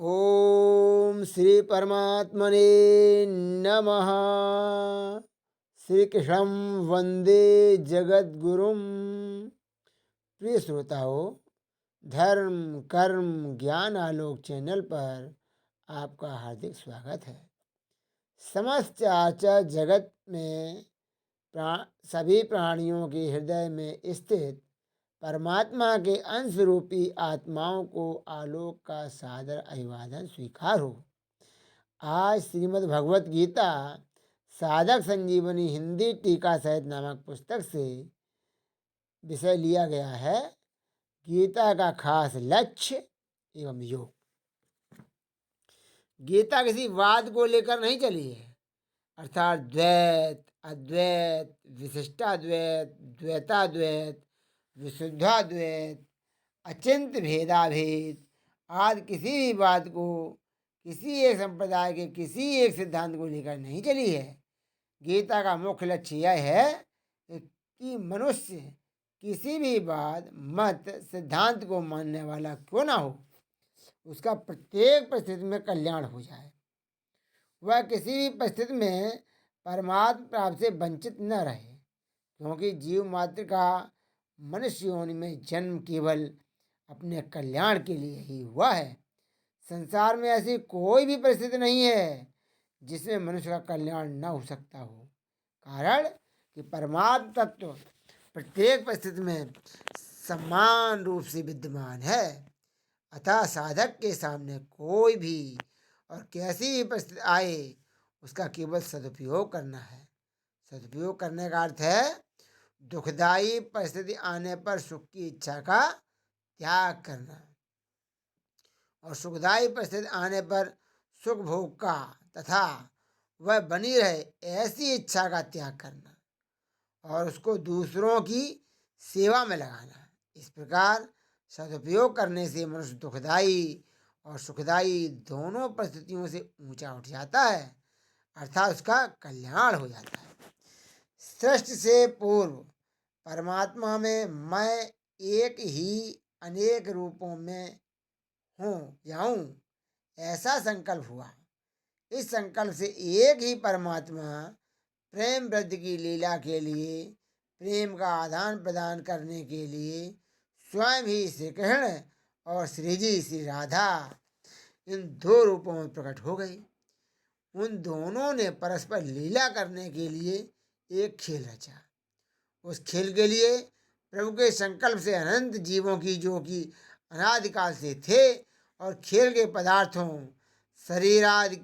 ओम श्री परमात्मने नमः। श्री कृष्णं वंदे जगद्गुरुम। प्रिय श्रोताओं, धर्म कर्म ज्ञान आलोक चैनल पर आपका हार्दिक स्वागत है। समस्त चराचर जगत में सभी प्राणियों के हृदय में स्थित परमात्मा के अंश रूपी आत्माओं को आलोक का सादर अभिवादन स्वीकार हो। आज श्रीमद् भगवत गीता साधक संजीवनी हिंदी टीका सहित नामक पुस्तक से विषय लिया गया है गीता का खास लक्ष्य एवं योग। गीता किसी वाद को लेकर नहीं चली है, अर्थात द्वैत अद्वैत विशिष्टाद्वैत द्वैताद्वैत विशुद्धाद्वैत अचिंत भेदाभेद आदि किसी भी बात को किसी एक संप्रदाय के किसी एक सिद्धांत को लेकर नहीं चली है। गीता का मुख्य लक्ष्य यह है कि मनुष्य किसी भी बात मत सिद्धांत को मानने वाला क्यों ना हो, उसका प्रत्येक परिस्थिति में कल्याण हो जाए। वह किसी भी परिस्थिति में परमात्मा प्राप्ति से वंचित न रहे, क्योंकि जीव मात्र का मनुष्य योनि में जन्म केवल अपने कल्याण के लिए ही हुआ है। संसार में ऐसी कोई भी परिस्थिति नहीं है जिसमें मनुष्य का कल्याण न हो सकता हो, कारण कि परमात्म तत्व प्रत्येक परिस्थिति में समान रूप से विद्यमान है। अतः साधक के सामने कोई भी और कैसी भी परिस्थिति आए, उसका केवल सदुपयोग करना है। सदुपयोग करने का अर्थ है दुखदायी परिस्थिति आने पर सुख की इच्छा का त्याग करना और सुखदायी परिस्थिति आने पर सुख भोग का तथा वह बनी रहे ऐसी इच्छा का त्याग करना और उसको दूसरों की सेवा में लगाना। इस प्रकार सदुपयोग करने से मनुष्य दुखदायी और सुखदायी दोनों परिस्थितियों से ऊंचा उठ जाता है, अर्थात उसका कल्याण हो जाता है। सृष्टि से पूर्व परमात्मा में मैं एक ही अनेक रूपों में हूँ जाऊँ, ऐसा संकल्प हुआ। इस संकल्प से एक ही परमात्मा प्रेम वृद्धि की लीला के लिए, प्रेम का आदान प्रदान करने के लिए स्वयं ही श्री कृष्ण और श्री जी श्री राधा इन दो रूपों में प्रकट हो गई। उन दोनों ने परस्पर लीला करने के लिए एक खेल रचा। उस खेल के लिए प्रभु के संकल्प से अनंत जीवों की जो कि अनादिकाल से थे और खेल के पदार्थों शरीरादि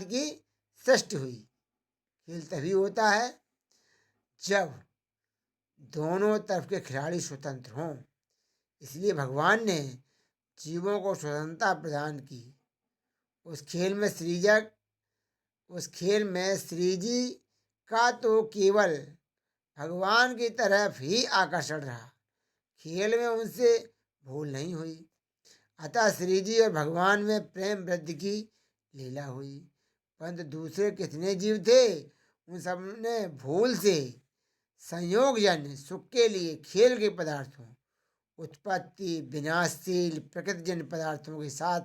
की सृष्टि हुई। खेल तभी होता है जब दोनों तरफ के खिलाड़ी स्वतंत्र हों। इसलिए भगवान ने जीवों को स्वतंत्रता प्रदान की। उस खेल में श्री जी का तो केवल भगवान की तरफ ही आकर्षण रहा, खेल में उनसे भूल नहीं हुई। अतः श्री जी और भगवान में प्रेम वृद्धि की लीला हुई। परंतु दूसरे कितने जीव थे, उन सब ने भूल से संयोगजन्य सुख के लिए खेल के पदार्थों, उत्पत्ति विनाशशील प्रकृतिजन्य पदार्थों के साथ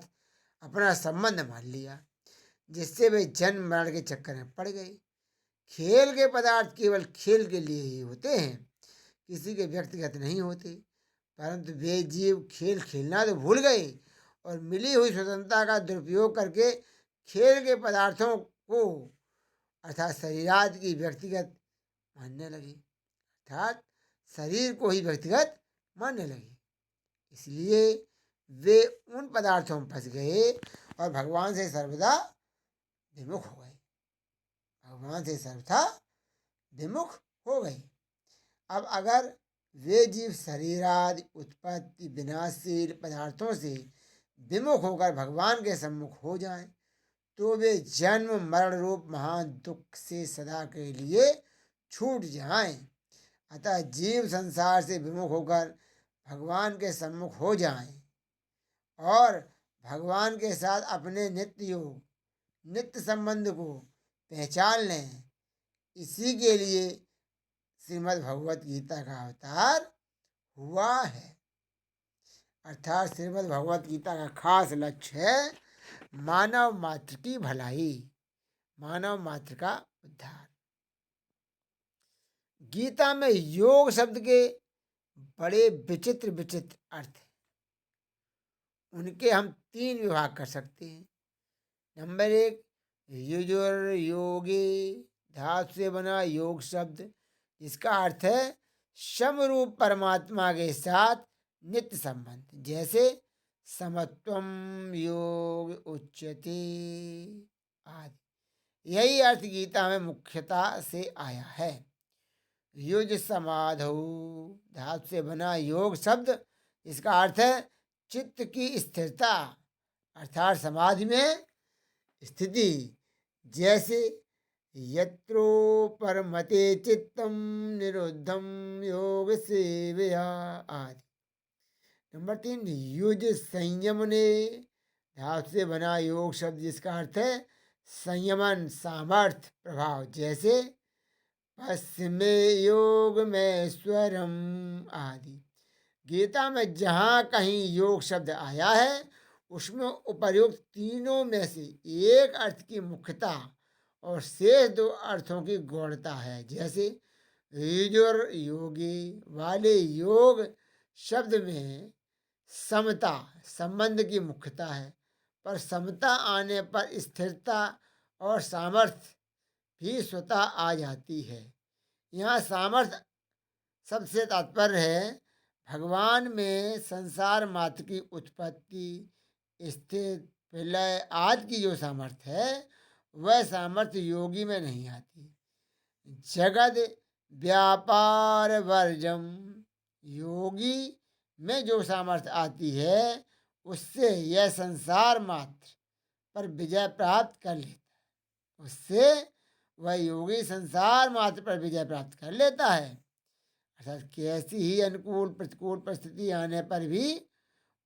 अपना संबंध मान लिया, जिससे वे जन्म मरण के चक्कर में पड़ गए। खेल के पदार्थ केवल खेल के लिए ही होते हैं, किसी के व्यक्तिगत नहीं होते। परंतु वे जीव खेल खेलना तो भूल गए और मिली हुई स्वतंत्रता का दुरुपयोग करके खेल के पदार्थों को अर्थात शरीरादि की व्यक्तिगत मानने लगे, अर्थात शरीर को ही व्यक्तिगत मानने लगे। इसलिए वे उन पदार्थों में फंस गए और भगवान से सर्वदा विमुख हो गए। भगवान से सर्वथा विमुख हो गए। अब अगर वे जीव शरीरादि उत्पत्ति विनाशशील पदार्थों से विमुख होकर भगवान के सम्मुख हो जाएं, तो वे जन्म मरण रूप महान दुख से सदा के लिए छूट जाएं। अतः जीव संसार से विमुख होकर भगवान के सम्मुख हो जाएं और भगवान के साथ अपने नित्य योग नित्य संबंध को पहचान लें। इसी के लिए श्रीमद् भगवत गीता का अवतार हुआ है। अर्थात श्रीमद् भगवत गीता का खास लक्ष्य है मानव मात्र की भलाई, मानव मात्र का उद्धार। गीता में योग शब्द के बड़े विचित्र विचित्र अर्थ हैं। उनके हम 3 विभाग कर सकते हैं। नंबर 1, युजुर योगी धातु से बना योग शब्द, जिसका अर्थ है समरूप परमात्मा के साथ नित्य संबंध, जैसे समत्वम योग उच्यते आदि। यही अर्थ गीता में मुख्यता से आया है। युज समाधौ धातु से बना योग शब्द, इसका अर्थ है चित्त की स्थिरता, अर्थात समाधि में स्थिति, जैसे यत्रो परमते चित्तम निरुद्धम योग सेवया आदि। नंबर 3, युज संयम ने धातु से बना योग शब्द, जिसका अर्थ है संयमन, सामर्थ्य, प्रभाव, जैसे पश्चिमे योग में स्वरम आदि। गीता में जहाँ कहीं योग शब्द आया है उसमें उपर्युक्त तीनों में से एक अर्थ की मुख्यता और शेष 2 अर्थों की गौणता है, जैसे युजुर योगी वाले योग शब्द में समता संबंध की मुख्यता है, पर समता आने पर स्थिरता और सामर्थ्य भी स्वतः आ जाती है। यहाँ सामर्थ्य सबसे तात्पर्य है भगवान में संसार मात्र की उत्पत्ति, स्थिति, प्रलय आदि की जो सामर्थ्य है वह सामर्थ्य योगी में नहीं आती। जगद व्यापार वर्जम, योगी में जो सामर्थ्य आती है उससे यह संसार मात्र पर विजय प्राप्त कर लेता है। उससे वह योगी संसार मात्र पर विजय प्राप्त कर लेता है, अर्थात कैसी ही अनुकूल प्रतिकूल परिस्थिति आने पर भी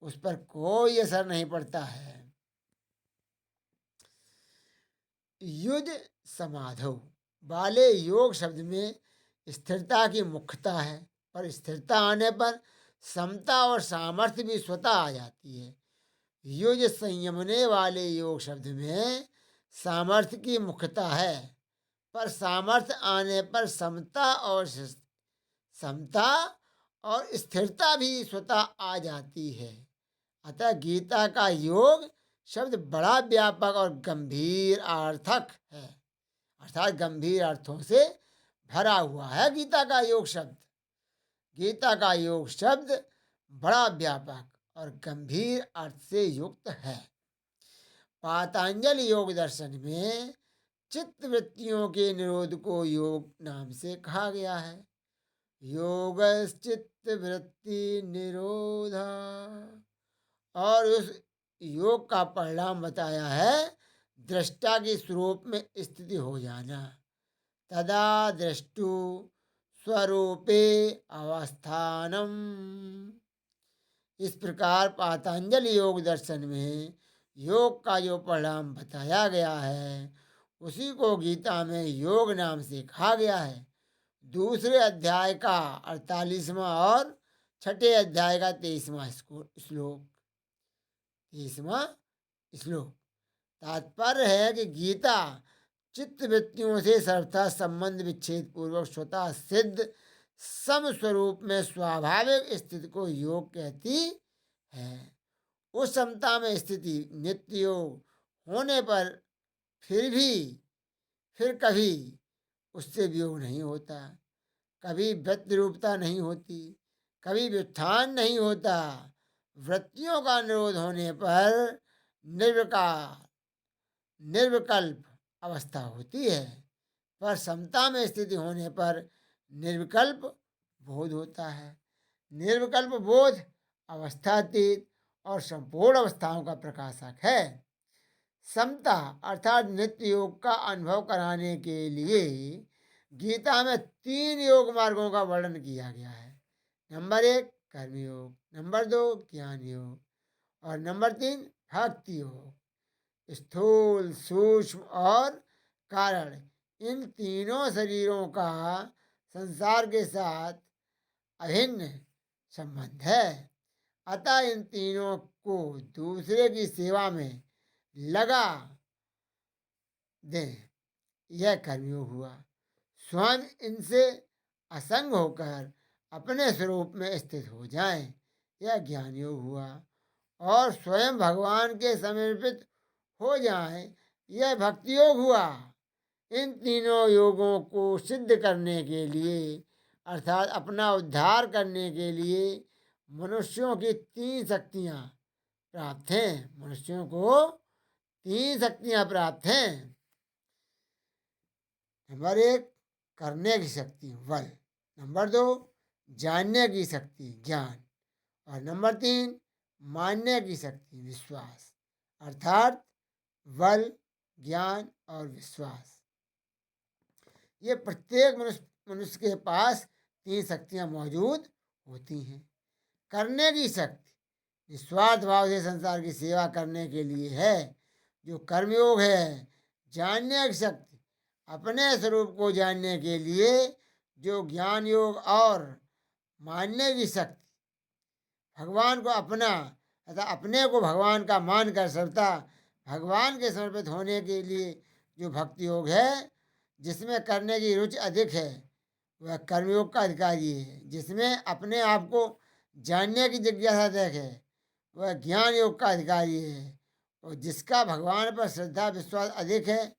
उस पर कोई असर नहीं पड़ता है। युज समाधौ वाले योग शब्द में स्थिरता की मुख्यता है, पर स्थिरता आने पर समता और सामर्थ्य भी स्वतः आ जाती है। युज संयमने वाले योग शब्द में सामर्थ्य की मुख्यता है, पर सामर्थ्य आने पर समता और स्थिरता भी स्वतः आ जाती है। अतः गीता का योग शब्द बड़ा व्यापक और गंभीर अर्थक है, अर्थात गंभीर अर्थों से भरा हुआ है गीता का योग शब्द। गीता का योग शब्द बड़ा व्यापक और गंभीर अर्थ से युक्त है। पातंजलि योग दर्शन में चित्त वृत्तियों के निरोध को योग नाम से कहा गया है। योग चित्त वृत्ति निरोधा, और उस योग का परिणाम बताया है दृष्टा के स्वरूप में स्थिति हो जाना। तदा दृष्टु स्वरूपे अवस्थानम। इस प्रकार पातंजलि योग दर्शन में योग का जो परिणाम बताया गया है उसी को गीता में योग नाम से कहा गया है। दूसरे अध्याय का 48वां और छठे अध्याय का 23वां श्लोक। 23वां श्लोक तात्पर्य है कि गीता चित्त वृत्तियों से सर्वथा संबंध विच्छेद पूर्वक स्वतः सिद्ध सम स्वरूप में स्वाभाविक स्थिति को योग कहती है। उस समता में स्थिति नित्य योग होने पर फिर कभी उससे वियोग नहीं होता, कभी वृत्ति रूपता नहीं होती, कभी व्युत्थान नहीं होता। वृत्तियों का निरोध होने पर निर्विकल्प अवस्था होती है, पर समता में स्थिति होने पर निर्विकल्प बोध होता है। निर्विकल्प बोध अवस्थातीत और संपूर्ण अवस्थाओं का प्रकाशक है। समता अर्थात नित्य योग का अनुभव कराने के लिए गीता में 3 योग मार्गों का वर्णन किया गया है। नंबर 1 कर्मयोग, नंबर 2 ज्ञान योग और नंबर 3 भक्ति योग। स्थूल, सूक्ष्म और कारण, इन तीनों शरीरों का संसार के साथ अभिन्न संबंध है। अतः इन तीनों को दूसरे की सेवा में लगा दें, यह कर्मयोग हुआ। स्वयं इनसे असंग होकर अपने स्वरूप में स्थित हो जाएं, यह ज्ञान योग हुआ। और स्वयं भगवान के समर्पित हो जाएं, यह भक्ति योग हुआ। इन तीनों योगों को सिद्ध करने के लिए अर्थात अपना उद्धार करने के लिए मनुष्यों की तीन शक्तियाँ प्राप्त हैं। मनुष्यों को तीन शक्तियाँ प्राप्त हैं। नंबर 1 करने की शक्ति बल, नंबर 2 जानने की शक्ति ज्ञान, और नंबर 3 मानने की शक्ति विश्वास। अर्थात बल, ज्ञान और विश्वास, ये प्रत्येक मनुष्य के पास तीन शक्तियाँ मौजूद होती हैं। करने की शक्ति निस्वार्थ भाव से संसार की सेवा करने के लिए है, जो कर्मयोग है। जानने की शक्ति अपने स्वरूप को जानने के लिए, जो ज्ञान योग, और मानने की शक्ति भगवान को अपना अर्थात अपने को भगवान का मान कर सर्वथा भगवान के समर्पित होने के लिए जो भक्ति योग है, जिसमें करने की रुचि अधिक है, वह कर्मयोग का अधिकारी है। जिसमें अपने आप को जानने की जिज्ञासा अधिक है, वह ज्ञान योग का अधिकारी है। और जिसका भगवान पर श्रद्धा विश्वास अधिक है,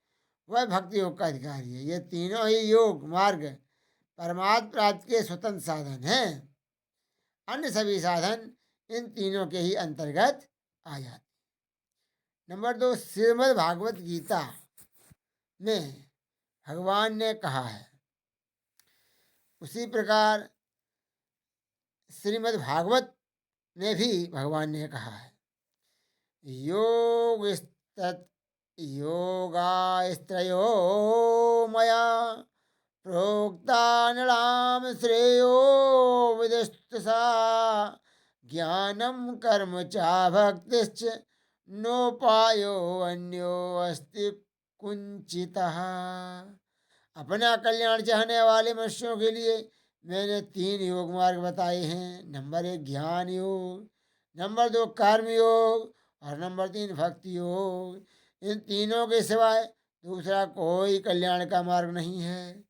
वह भक्ति योग का अधिकारी है। ये तीनों ही योग मार्ग परमात्म प्राप्ति के स्वतंत्र साधन हैं। अन्य सभी साधन इन तीनों के ही अंतर्गत आ जाते। नंबर 2 श्रीमद् भागवत गीता में भगवान ने कहा है, उसी प्रकार श्रीमद् भागवत में भी भगवान ने कहा है, योगास्त्रयो मया प्रोक्ता नृणां श्रेयो विदुषा ज्ञानम कर्म चा भक्तिश्च नोपायो अन्यो अस्ति कुंचितः। अपना कल्याण चाहने वाले मनुष्यों के लिए मैंने 3 योग मार्ग बताए हैं। नंबर 1 ज्ञान योग, नंबर 2 कर्म योग, और नंबर 3 भक्ति योग। इन तीनों के सिवाय दूसरा कोई कल्याण का मार्ग नहीं है।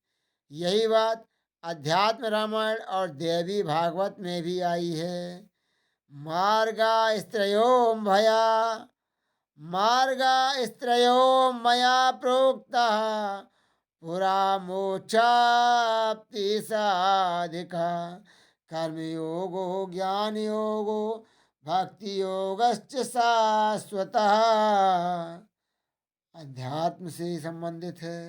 यही बात अध्यात्म रामायण और देवी भागवत में भी आई है। मार्गास्त्रयो मया प्रोक्ता पुरा मोक्षाप्ति साधिका कर्मयोगो ज्ञान योगो भक्ति योगश्च शाश्वतः। अध्यात्म से संबंधित है।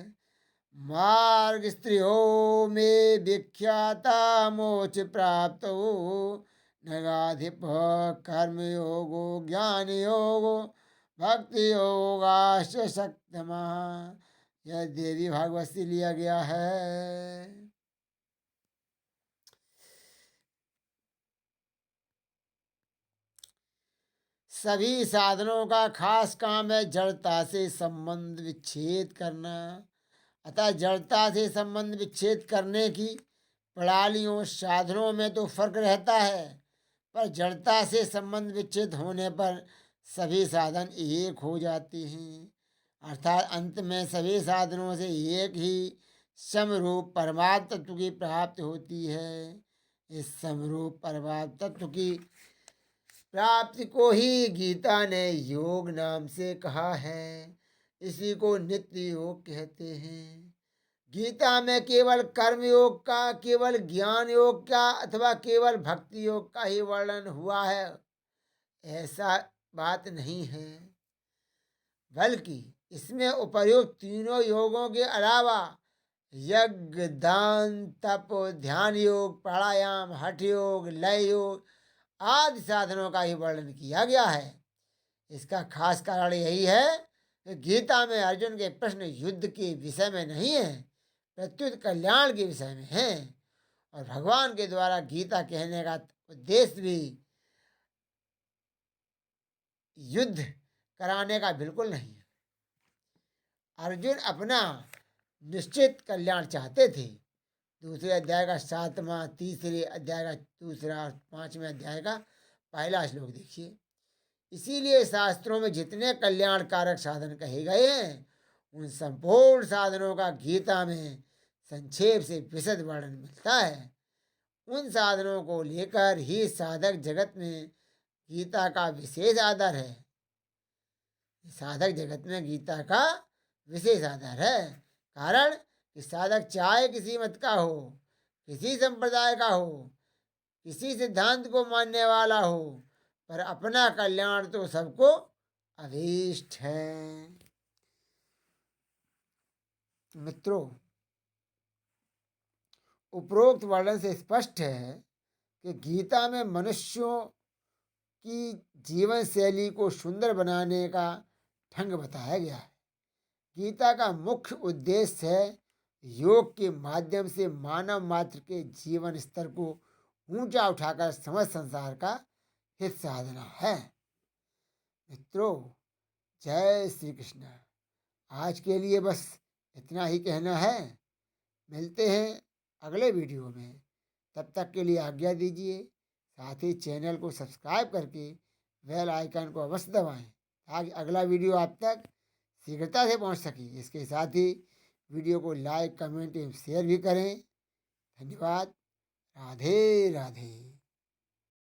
मार्ग स्त्रियों में विख्याता मोक्ष प्राप्त नगाधिप कर्मयोगो ज्ञान योगो भक्ति योगाश्च शक्तमा। यह देवी भागवत से लिया गया है। सभी साधनों का खास काम है जड़ता से संबंध विच्छेद करना। अतः जड़ता से संबंध विच्छेद करने की प्रणालियों साधनों में तो फर्क रहता है, पर जड़ता से संबंध विच्छेद होने पर सभी साधन एक हो जाते हैं। अर्थात अंत में सभी साधनों से एक ही समरूप परमात्म तत्व की प्राप्ति होती है। इस समरूप परमात्म तत्व की प्राप्ति को ही गीता ने योग नाम से कहा है। इसी को नित्य योग कहते हैं। गीता में केवल कर्म योग का, केवल ज्ञान योग का अथवा केवल भक्ति योग का ही वर्णन हुआ है, ऐसा बात नहीं है। बल्कि इसमें उपर्युक्त तीनों योगों के अलावा यज्ञ, दान, तप, ध्यान योग, प्राणायाम, हठ योग, लय योग आदि साधनों का ही वर्णन किया गया है। इसका खास कारण यही है कि गीता में अर्जुन के प्रश्न युद्ध के विषय में नहीं है, प्रत्युत कल्याण के विषय में है। और भगवान के द्वारा गीता कहने का उद्देश्य भी युद्ध कराने का बिल्कुल नहीं है। अर्जुन अपना निश्चित कल्याण चाहते थे। दूसरे अध्याय का 7वां, तीसरे अध्याय का 2रा और 5वें अध्याय का पहला श्लोक देखिए। इसीलिए शास्त्रों में जितने कल्याणकारक साधन कहे गए हैं उन संपूर्ण साधनों का गीता में संक्षेप से विशद वर्णन मिलता है। उन साधनों को लेकर ही साधक जगत में गीता का विशेष आदर है। साधक जगत में गीता का विशेष आदर है। कारण कि साधक चाहे किसी मत का हो, किसी संप्रदाय का हो, किसी सिद्धांत को मानने वाला हो, पर अपना कल्याण तो सबको अभीष्ट है। मित्रों, उपरोक्त वर्णन से स्पष्ट है कि गीता में मनुष्यों की जीवन शैली को सुंदर बनाने का ढंग बताया गया है। गीता का मुख्य उद्देश्य है योग के माध्यम से मानव मात्र के जीवन स्तर को ऊंचा उठाकर समस्त संसार का हित साधना है। मित्रों, जय श्री कृष्ण। आज के लिए बस इतना ही कहना है। मिलते हैं अगले वीडियो में। तब तक के लिए आज्ञा दीजिए। साथ ही चैनल को सब्सक्राइब करके बेल आइकन को अवश्य दबाएं ताकि अगला वीडियो आप तक शीघ्रता से पहुंच सके। इसके साथ ही वीडियो को लाइक, कमेंट एवं शेयर भी करें। धन्यवाद। राधे राधे।